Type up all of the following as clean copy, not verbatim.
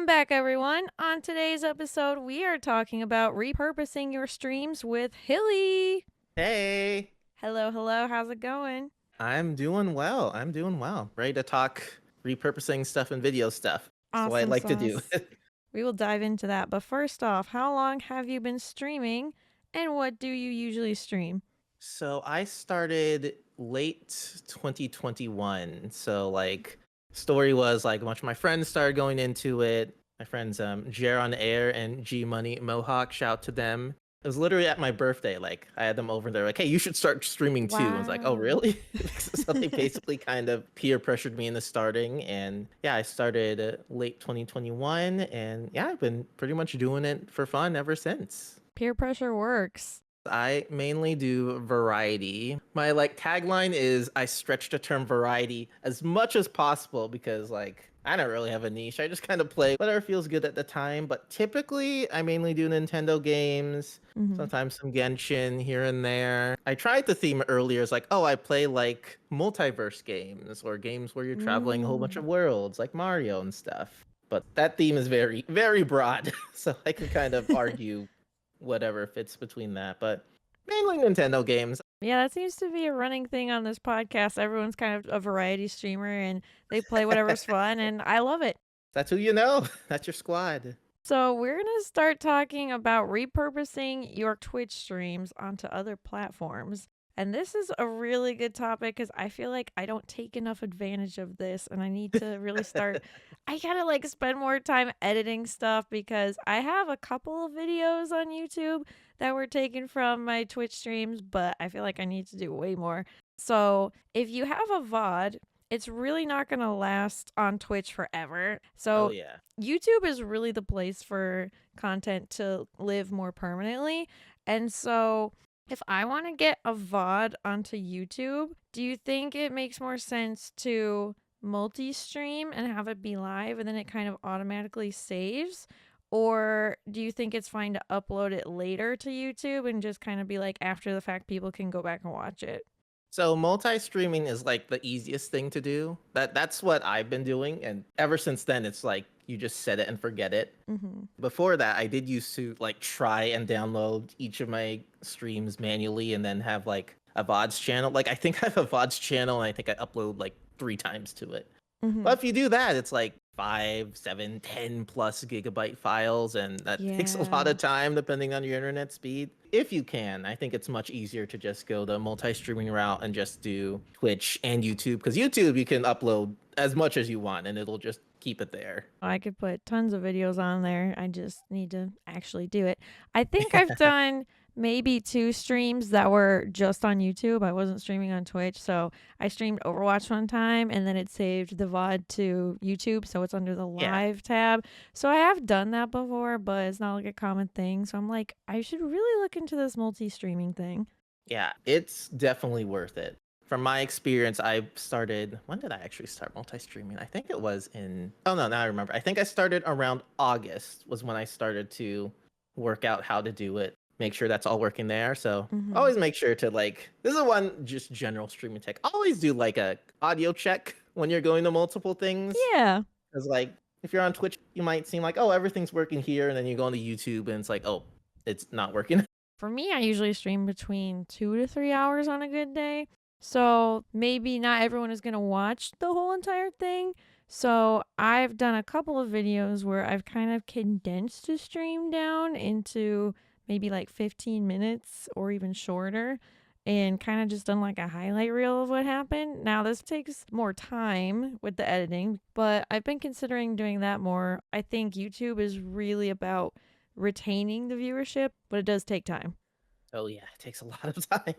Welcome back, everyone. On today's episode, we are talking about repurposing your streams with Hilly. Hey, Hello, hello. How's it going? I'm doing well. I'm doing well. Ready to talk repurposing stuff and video stuff. That's what I Awesome like to do. sauce. We will dive into that. But first off, how long have you been streaming and what do you usually stream? So I started late 2021. So story was like a bunch of my friends started going into it. My friends Jer on Air and G Money Mohawk, shout to them. It was literally at my birthday. Like I had them over there, like, hey, you should start streaming too. I was like, oh Wow. really? So they basically kind of peer pressured me into starting. And yeah, I started late 2021, and yeah, I've been pretty much doing it for fun ever since. Peer pressure works. I mainly do variety. My tagline is I stretch the term variety as much as possible because I don't really have a niche. I just kind of play whatever feels good at the time, but typically I mainly do Nintendo games, Hmm. sometimes some Genshin here and there. I tried the theme earlier as like, oh, I play like multiverse games or games where you're traveling a whole bunch Ooh. of worlds like Mario and stuff. But that theme is very, very broad. So I can kind of argue whatever fits between that, but mainly Nintendo games. Yeah, that seems to be a running thing on this podcast. Everyone's kind of a variety streamer and they play whatever's fun, and I love it. That's who you know. That's your squad. So, we're going to start talking about repurposing your Twitch streams onto other platforms. And this is a really good topic because I feel like I don't take enough advantage of this and I need to really start. I gotta spend more time editing stuff because I have a couple of videos on YouTube that were taken from my Twitch streams, but I feel like I need to do way more. So, if you have a VOD, it's really not going to last on Twitch forever. Oh So, yeah. YouTube is really the place for content to live more permanently. And so, if I want to get a VOD onto YouTube, do you think it makes more sense to multi stream and have it be live and then it kind of automatically saves? Or do you think it's fine to upload it later to YouTube and just kind of be like after the fact people can go back and watch it? So multi-streaming is like the easiest thing to do. That's what I've been doing, and ever since then it's like you just set it and forget it. Mm-hmm. Before that, I did used to like try and download each of my streams manually and then have like a VODs channel. Like I think I have a VODs channel and I think I upload like 3 times to it. Mm-hmm. But if you do that, it's like 5, 7, 10 plus gigabyte files, and that takes a lot Yeah. of time depending on your internet speed. If you can, I think it's much easier to just go the multi-streaming route and just do Twitch and YouTube, because YouTube you can upload as much as you want and it'll just keep it there. I could put tons of videos on there. I just need to actually do it. I think I've done maybe 2 streams that were just on YouTube. I wasn't streaming on Twitch. So I streamed Overwatch one time and then it saved the VOD to YouTube. So it's under the Yeah. live tab. So I have done that before, but it's not like a common thing. So I'm like, I should really look into this multi streaming thing. Yeah, it's definitely worth it. From my experience, I started. When did I actually start multi-streaming? I think it was in. Oh no, now I remember. I think I started around August was when I started to work out how to do it. Make sure that's all working there. So Hmm. always make sure to like. This is one just general streaming tech. Always do like a audio check when you're going to multiple things. Yeah. Because like if you're on Twitch, you might seem like, oh, everything's working here, and then you go onto YouTube and it's like, oh, it's not working. For me, I usually stream between 2 to 3 hours on a good day. So maybe not everyone is going to watch the whole entire thing. So I've done a couple of videos where I've kind of condensed the stream down into maybe like 15 minutes or even shorter and kind of just done like a highlight reel of what happened. Now, this takes more time with the editing, but I've been considering doing that more. I think YouTube is really about retaining the viewership, but it does take time. Oh yeah, it takes a lot of time.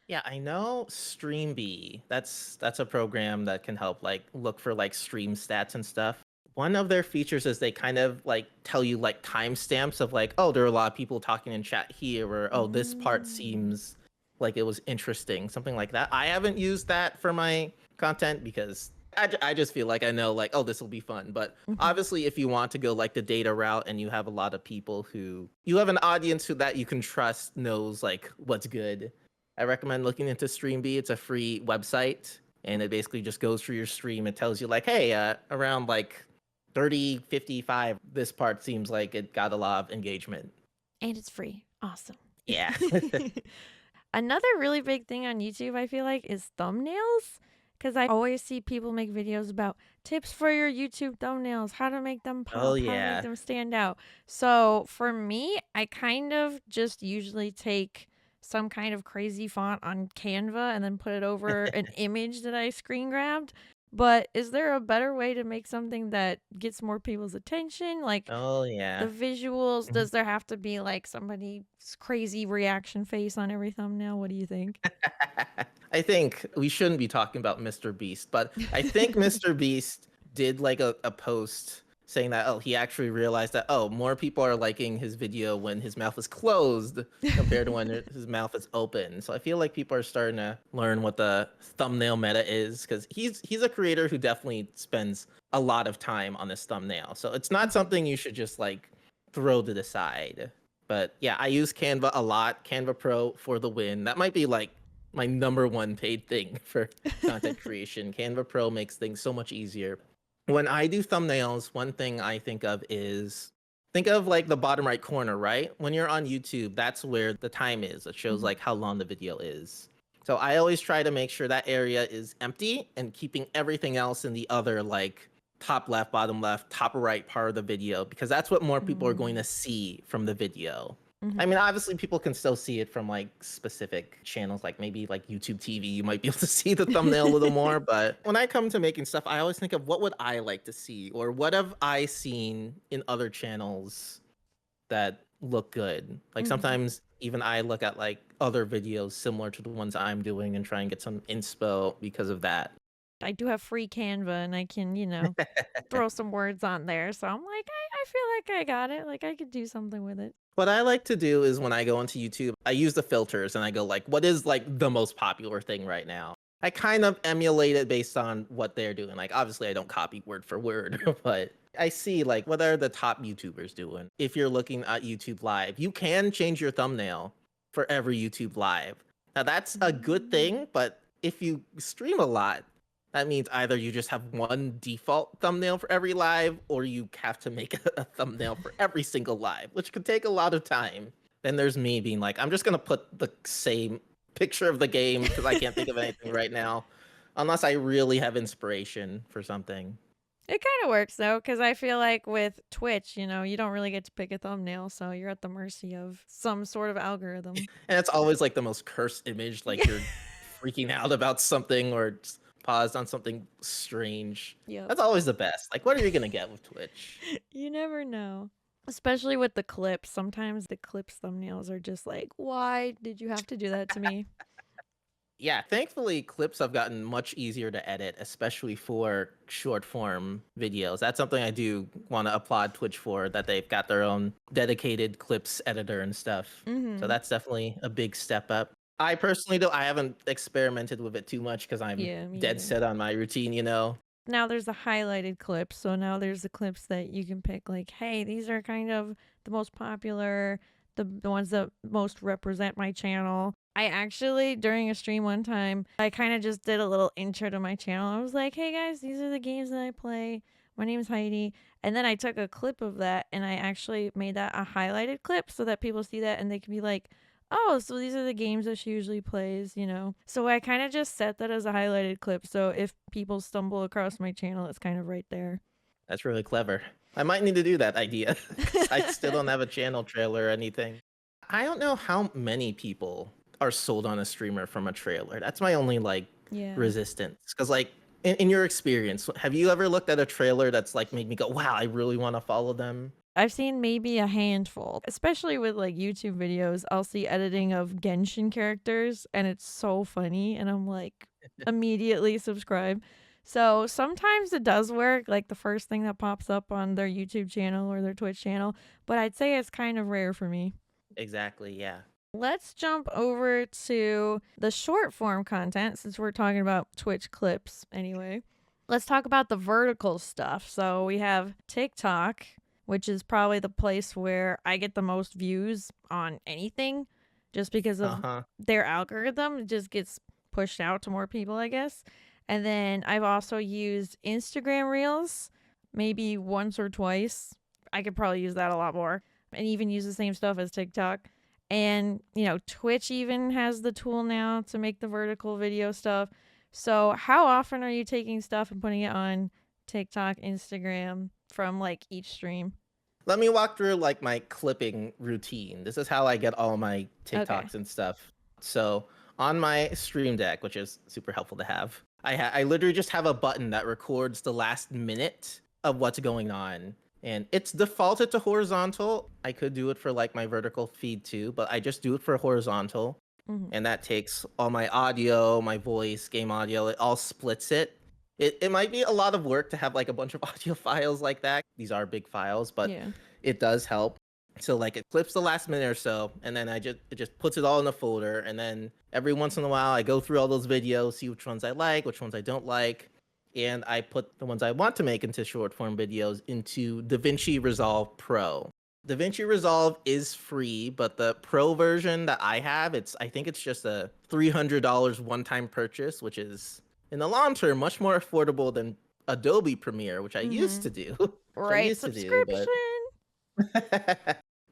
Yeah, I know StreamB. That's a program that can help like look for like stream stats and stuff. One of their features is they kind of like tell you like timestamps of like, oh, there are a lot of people talking in chat here, or oh, this part Mm. seems like it was interesting, something like that. I haven't used that for my content because I just feel like I know like, oh, this will be fun. But Mhm. obviously, if you want to go like the data route and you have a lot of people who you have an audience who that you can trust knows like what's good, I recommend looking into StreamB. It's a free website, and it basically just goes through your stream and tells you like, hey, around like 30, 55, this part seems like it got a lot of engagement. And it's free. Awesome. Yeah. Another really big thing on YouTube, I feel like, is thumbnails. Because I always see people make videos about tips for your YouTube thumbnails, how to make them Oh pop, how to make yeah. them stand out. So for me, I kind of just usually take some kind of crazy font on Canva and then put it over an image that I screen grabbed. But is there a better way to make something that gets more people's attention? Like Oh the yeah. visuals, Mhm. does there have to be like somebody's crazy reaction face on every thumbnail? What do you think? I think we shouldn't be talking about Mr. Beast, but I think Mr. Beast did like a post saying that, oh, he actually realized that, oh, more people are liking his video when his mouth is closed compared to when his mouth is open. So I feel like people are starting to learn what the thumbnail meta is, because he's a creator who definitely spends a lot of time on this thumbnail. So it's not Mhm. something you should just like throw to the side. But yeah, I use Canva a lot. Canva Pro for the win. That might be like my number one paid thing for content creation. Canva Pro makes things so much easier. When I do thumbnails, one thing I think of is, think of like the bottom right corner, right? When you're on YouTube, that's where the time is. It shows Mhm. like how long the video is. So I always try to make sure that area is empty and keeping everything else in the other like top left, bottom left, top right part of the video, because that's what more people are going to Mm. see from the video. I Mhm. mean, obviously, people can still see it from like specific channels, like maybe like YouTube TV. You might be able to see the thumbnail a little more. But when I come to making stuff, I always think of what would I like to see, or what have I seen in other channels that look good. Like Mhm. sometimes even I look at like other videos similar to the ones I'm doing and try and get some inspo because of that. I do have free Canva and I can, throw some words on there. So I'm like, I feel like I got it. Like I could do something with it. What I like to do is when I go into YouTube, I use the filters and I go like, what is like the most popular thing right now? I kind of emulate it based on what they're doing. Like obviously I don't copy word for word, but I see like what are the top YouTubers doing. If you're looking at YouTube Live, you can change your thumbnail for every YouTube Live. Now that's a good Mm. thing, but if you stream a lot, that means either you just have one default thumbnail for every live, or you have to make a thumbnail for every single live, which could take a lot of time. Then there's me being like, I'm just gonna put the same picture of the game because I can't think of anything right now, unless I really have inspiration for something. It kind of works though, because I feel like with Twitch, you don't really get to pick a thumbnail, so you're at the mercy of some sort of algorithm. And it's always like the most cursed image, like Yeah. you're freaking out about something or just paused on something strange. Yep. That's always the best. Like, what are you gonna get with Twitch? You never know. Especially with the clips. Sometimes the clips thumbnails are just like, why did you have to do that to me? Yeah, thankfully, clips have gotten much easier to edit, especially for short form videos. That's something I do want to applaud Twitch for, that they've got their own dedicated clips editor and stuff. So Mm-hmm. that's definitely a big step up. I personally I haven't experimented with it too much because I'm Yeah, me dead either. set on my routine. Now there's the highlighted clips. So now there's the clips that you can pick like, hey, these are kind of the most popular, the ones that most represent my channel. I actually during a stream one time, I kind of just did a little intro to my channel. I was like, "Hey guys, these are the games that I play. My name is Heidi." And then I took a clip of that and I actually made that a highlighted clip so that people see that and they can be like, "Oh, so these are the games that she usually plays." So I kind of just set that as a highlighted clip. So if people stumble across my channel, it's kind of right there. That's really clever. I might need to do that idea because I still don't have a channel trailer or anything. I don't know how many people are sold on a streamer from a trailer. That's my only like Yeah. resistance. Because like in your experience, have you ever looked at a trailer that's like made me go, "Wow, I really want to follow them"? I've seen maybe a handful, especially with like YouTube videos. I'll see editing of Genshin characters and it's so funny. And I'm like, immediately subscribe. So sometimes it does work, like the first thing that pops up on their YouTube channel or their Twitch channel. But I'd say it's kind of rare for me. Exactly. Yeah. Let's jump over to the short form content since we're talking about Twitch clips anyway. Let's talk about the vertical stuff. So we have TikTok, which is probably the place where I get the most views on anything just because Uh of huh. their algorithm. It just gets pushed out to more people, I guess. And then I've also used Instagram Reels, maybe once or twice. I could probably use that a lot more and even use the same stuff as TikTok. And, Twitch even has the tool now to make the vertical video stuff. So, how often are you taking stuff and putting it on TikTok, Instagram from like each stream? Let me walk through like my clipping routine. This is how I get all my Okay. TikToks and stuff. So on my stream deck, which is super helpful to have, I literally just have a button that records the last minute of what's going on. And it's defaulted to horizontal. I could do it for like my vertical feed too, but I just do it for horizontal. Mm-hmm. And that takes all my audio, my voice, game audio, it all splits it. It might be a lot of work to have like a bunch of audio files like that. These are big files, but Yeah. it does help. So like it clips the last minute or so, and then it just puts it all in a folder. And then every once in a while I go through all those videos, see which ones I like, which ones I don't like. And I put the ones I want to make into short form videos into DaVinci Resolve Pro. DaVinci Resolve is free, but the pro version that I have, I think it's just a $300 one-time purchase, which is in the long term much more affordable than Adobe Premiere, which I used to do. Which I Right. used to do, Subscription.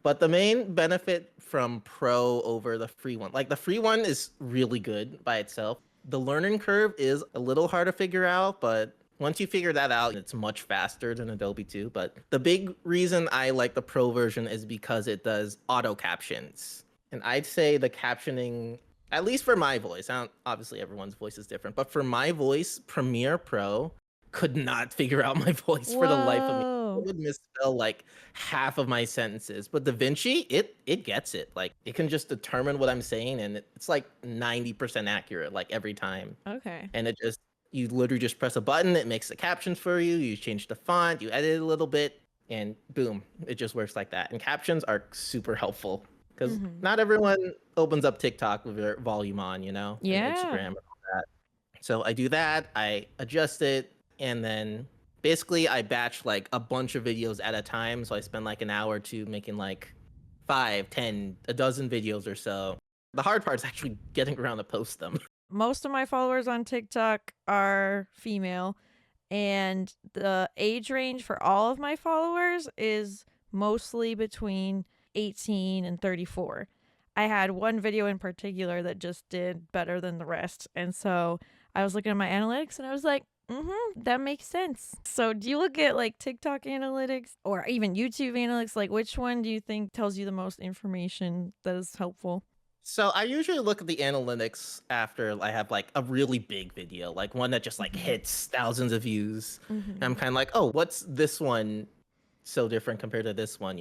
but the main benefit from Pro over the free one, like the free one is really good by itself. The learning curve is a little hard to figure out, but once you figure that out, it's much faster than Adobe too. But the big reason I like the Pro version is because it does auto captions. And I'd say the captioning, at least for my voice, obviously everyone's voice is different, but for my voice, Premiere Pro could not figure out my voice for the life of me. I Whoa. would misspell like half of my sentences, but DaVinci, it gets it. Like it can just determine what I'm saying, and it's like 90% accurate, like every time. Okay. And you literally just press a button, it makes the captions for you. You change the font, you edit it a little bit, and boom, it just works like that. And captions are super helpful because Mm-hmm. not everyone opens up TikTok with their volume on, and Yeah. Instagram and all that. So I do that, I adjust it, and then basically I batch like a bunch of videos at a time. So I spend like an hour or two making like 5, 10, a dozen videos or so. The hard part is actually getting around to post them. Most of my followers on TikTok are female, and the age range for all of my followers is mostly between 18 and 34. I had one video in particular that just did better than the rest, and so I was looking at my analytics and I was like, that makes sense. So, do you look at like TikTok analytics or even YouTube analytics? Like, which one do you think tells you the most information that is helpful? So I usually look at the analytics after I have like a really big video, like one that just like Mm-hmm. hits thousands of views. And Mm-hmm. I'm kind of like, oh, what's this one so different compared to this one?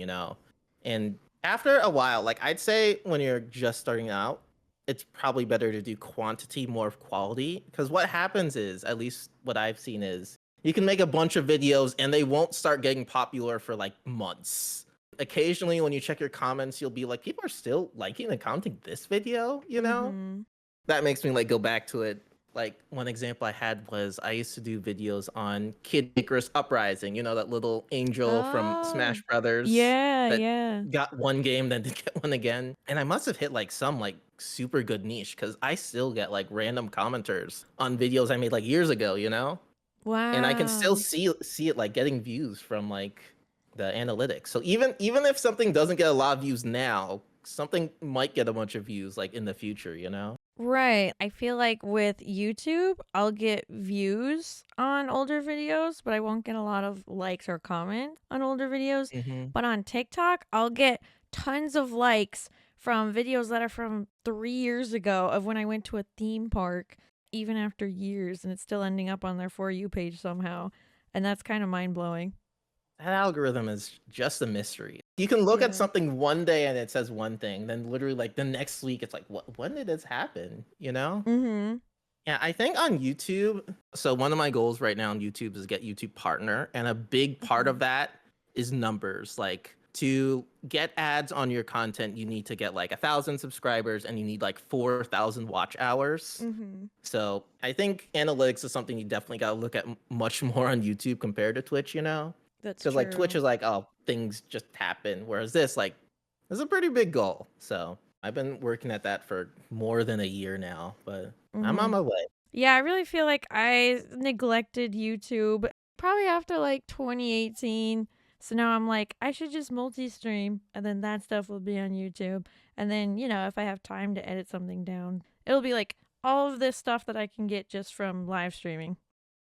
And after a while, like I'd say when you're just starting out, it's probably better to do quantity more of quality. Because what happens is, at least what I've seen is, you can make a bunch of videos and they won't start getting popular for like months. Occasionally, when you check your comments, you'll be like, people are still liking and commenting this video? Mm-hmm. That makes me like go back to it. Like one example I had was I used to do videos on Kid Icarus Uprising, that little angel from Oh, Smash Brothers yeah, that yeah. got one game, then didn't get one again. And I must have hit like some like super good niche because I still get like random commenters on videos I made like years ago. And I can still Wow. see it like getting views from like the analytics. So even if something doesn't get a lot of views now, something might get a bunch of views like in the future? Right. I feel like with YouTube, I'll get views on older videos, but I won't get a lot of likes or comments on older videos. Hmm. But on TikTok, I'll get tons of likes from videos that are from 3 years ago of when I went to a theme park, even after years, and it's still ending up on their For You page somehow. And that's kind of mind blowing. That algorithm is just a mystery. You can look at Yeah. something one day and it says one thing, then literally like the next week it's like, what? When did this happen? Mm Yeah, I think on YouTube. So one of my goals right now on YouTube is get YouTube Partner, and a big part hmm. of that is numbers. Like to get ads on your content, you need to get like 1,000 subscribers, and you need like 4,000 watch hours. Mm hmm. So I think analytics is something you definitely got to look at much more on YouTube compared to Twitch. That's Because like Twitch true. is like, oh, things just happen, whereas this like is a pretty big goal. So I've been working at that for more than a year now, but Mm I'm hmm. on my way. Yeah, I really feel like I neglected YouTube probably after like 2018. So now I'm like, I should just multi-stream and then that stuff will be on YouTube. And then, if I have time to edit something down, it'll be like all of this stuff that I can get just from live streaming.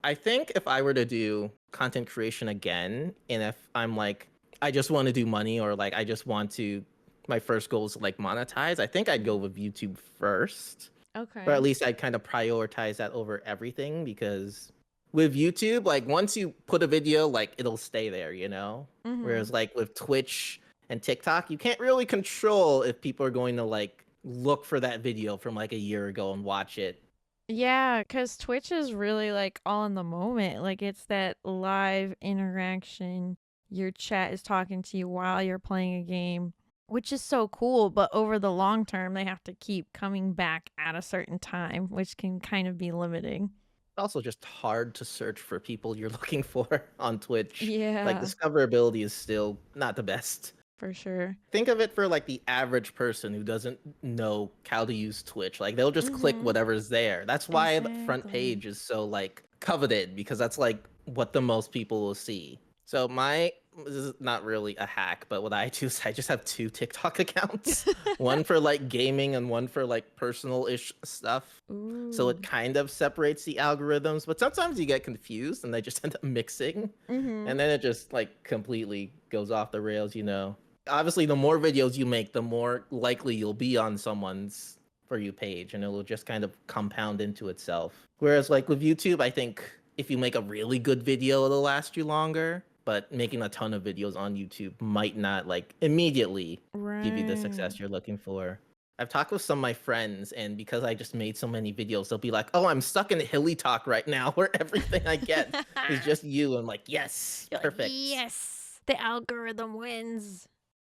I think if I were to do content creation again, and if I'm like, I just want to do money or like I just want to, my first goal is to like monetize, I think I'd go with YouTube first. Or Okay. at least I'd kind of prioritize that over everything because with YouTube, like once you put a video, like it'll stay there, you know? Mhm. Whereas like with Twitch and TikTok, you can't really control if people are going to like look for that video from like a year ago and watch it. Yeah, cuz Twitch is really like all in the moment. Like it's that live interaction. Your chat is talking to you while you're playing a game, which is so cool, but over the long term they have to keep coming back at a certain time, which can kind of be limiting. Also just hard to search for people you're looking for on Twitch. Like Yeah, discoverability is still not the best. for sure. Think of it for like the average person who doesn't know how to use Twitch. Like they'll just click Mhm. whatever's there. That's why the front Exactly. page is so like coveted because that's like what the most people will see. So this is not really a hack, but what I do is I just have two TikTok accounts. One for like gaming and one for like personal-ish stuff. So it Ooh. kind of separates the algorithms, but sometimes you get confused and they just end up mixing. And Mhm. then it just like completely goes off the rails, you know. Obviously, the more videos you make, the more likely you'll be on someone's For You page, and it will just kind of compound into itself. Whereas, like with YouTube, I think if you make a really good video, it'll last you longer. But making a ton of videos on YouTube might not like immediately give you the Right. success you're looking for. I've talked with some of my friends, and because I just made so many videos, they'll be like, "Oh, I'm stuck in Hilijix right now, where everything I get is just you." I'm like, "Yes, You're like, perfect." yes, the algorithm wins.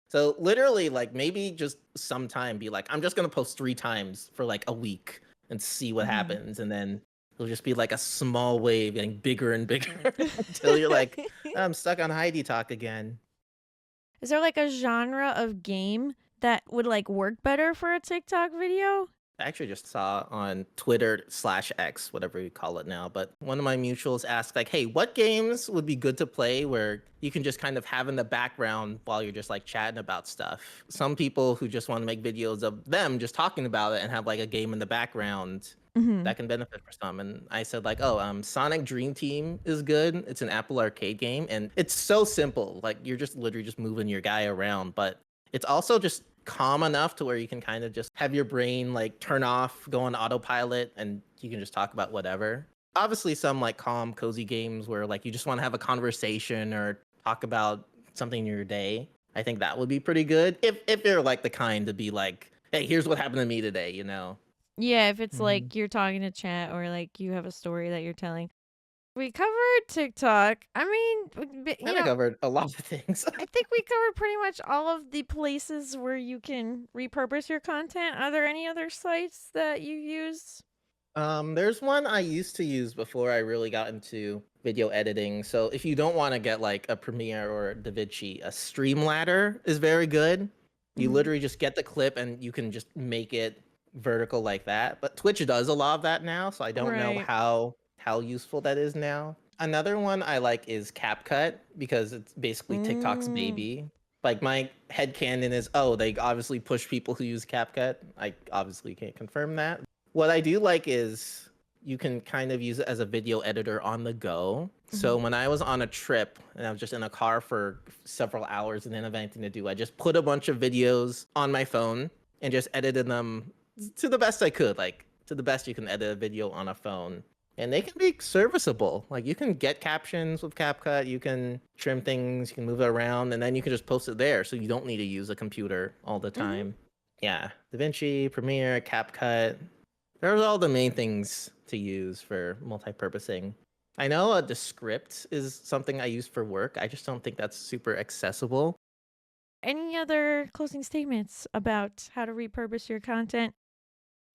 So literally, like maybe just sometime be like, I'm just gonna post 3 times for like a week and see what Mhm. happens, and then it'll just be like a small wave getting bigger and bigger until you're like, I'm stuck on Heidi talk again. Is there like a genre of game that would like work better for a TikTok video? I actually just saw on Twitter/X, whatever you call it now, but one of my mutuals asked like, "Hey, what games would be good to play where you can just kind of have in the background while you're just like chatting about stuff?" Some people who just want to make videos of them just talking about it and have like a game in the background Mhm. that can benefit for some. And I said like, "Oh, Sonic Dream Team is good. It's an Apple Arcade game, and it's so simple. Like you're just literally just moving your guy around, but it's also just calm enough to where you can kind of just have your brain like turn off, go on autopilot, and you can just talk about whatever. Obviously, some like calm, cozy games where like you just want to have a conversation or talk about something in your day. I think that would be pretty good if you're like the kind to be like, hey, here's what happened to me today, you know? Yeah, if it's Hmm. like you're talking to chat or like you have a story that you're telling. We covered TikTok. I mean, Kind of covered a lot of things. I think we covered pretty much all of the places where you can repurpose your content. Are there any other sites that you use? There's one I used to use before I really got into video editing. So if you don't want to get like a Premiere or a DaVinci, a Streamladder is very good. You Mhm. literally just get the clip and you can just make it vertical like that. But Twitch does a lot of that now, so I don't know Right. how useful that is now. Another one I like is CapCut because it's basically TikTok's Mm. baby. Like my headcanon is, oh, they obviously push people who use CapCut. I obviously can't confirm that. What I do like is you can kind of use it as a video editor on the go. So Mhm. when I was on a trip and I was just in a car for several hours and didn't have anything to do, I just put a bunch of videos on my phone and just edited them to the best I could, like to the best you can edit a video on a phone. And they can be serviceable. Like you can get captions with CapCut, you can trim things, you can move it around, and then you can just post it there so you don't need to use a computer all the Mhm. time. Yeah, DaVinci, Premiere, CapCut, there's all the main things to use for multi-purposing. I know the script is something I use for work. I just don't think that's super accessible. Any other closing statements about how to repurpose your content?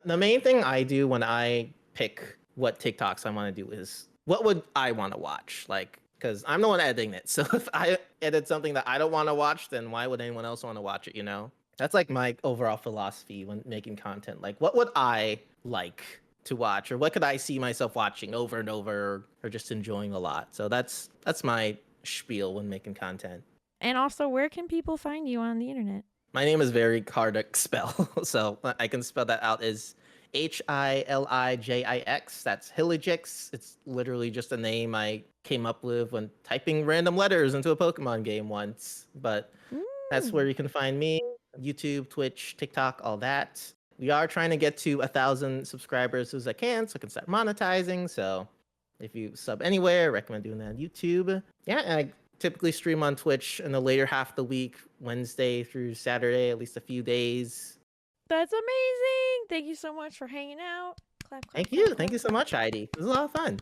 The main thing I do when I pick what TikToks I want to do is what would I want to watch? Like, because I'm the one editing it. So if I edit something that I don't want to watch, then why would anyone else want to watch it, you know? That's like my overall philosophy when making content. Like, what would I like? to watch, or what could I see myself watching over and over, or just enjoying a lot. So that's my spiel when making content. And also, where can people find you on the internet? My name is very hard to spell, so I can spell that out as Hilijix. That's Hilijix. It's literally just a name I came up with when typing random letters into a Pokemon game once. But that's where you can find me: YouTube, Twitch, TikTok, all that. We are trying to get to 1,000 subscribers as soon as I can, so I can start monetizing. So if you sub anywhere, I recommend doing that on YouTube. Yeah, and I typically stream on Twitch in the later half of the week, Wednesday through Saturday, at least a few days. That's amazing. Thank you so much for hanging out. Clap, clap, Thank clap, you. clap. Thank you so much, Heidi. It was a lot of fun.